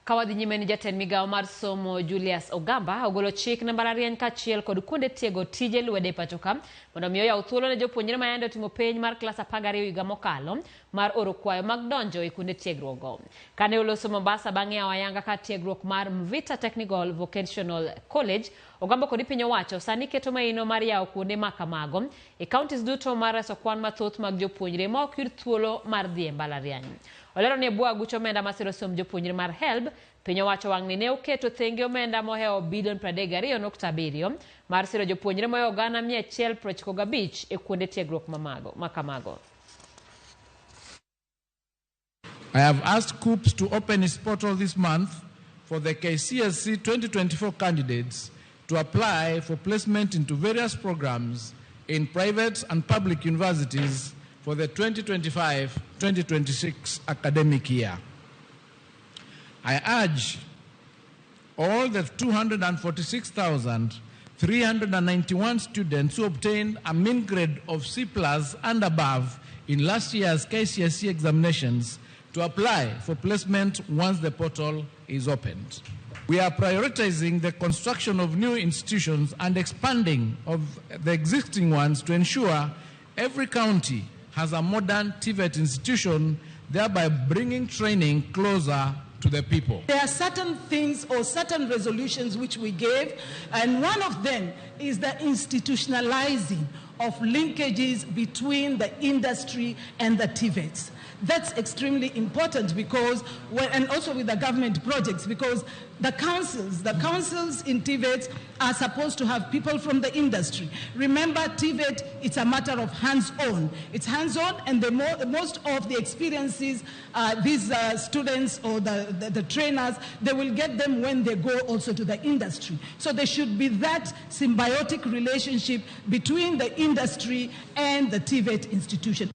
Kawadhi nyime ni jatend migao mar somo Julius Ogamba ogolo chik na mbalariany kachiel kod kuonde tiego tije lwede pacho ka mondo miyo yaw thuolo ne jopuonjre mayande timo penj mar klas 12 higa mokalo mar oro kwayo mag donjo e kuonde tiegruok. Kane oloso Mombasa bang'e awayanga ka tiegruok mar Mvita Technical Vocational College, Ogamba kod piny owacho sani keto maino mar yawo kuonde makamago e counties duto mar reso kwan mathoth mag jopuonjre ma ok yud thuolo mar dhi e mbalariany. Olero ne bwa gucho omenda masiro som jopuonjre mar HELB, piny owacho wang' ne oketo thenge omenda mohewo bilion 32.7 mar siro jopuonjre mohewo gana 195 e kuonde tiegruok makamago. I have asked KUCCPS to open its portal this month for the KCSE 2024 candidates to apply for placement into various programs in private and public universities for the 2025-2026 academic year. I urge all the 246,391 students who obtained a mean grade of C+ and above in last year's KCSE examinations to apply for placement once the portal is opened. We are prioritizing the construction of new institutions and expanding of the existing ones to ensure every county has a modern TVET institution, thereby bringing training closer to the people. There are certain things or certain resolutions which we gave, and one of them is the institutionalizing of linkages between the industry and the TVETs. That's extremely important because, and also with the government projects, because the councils in TVET are supposed to have people from the industry. Remember, TVET, it's a matter of hands-on. It's hands-on, and most of the experiences these students or the trainers, they will get them when they go also to the industry. So there should be that symbiotic relationship between the industry and the TVET institution.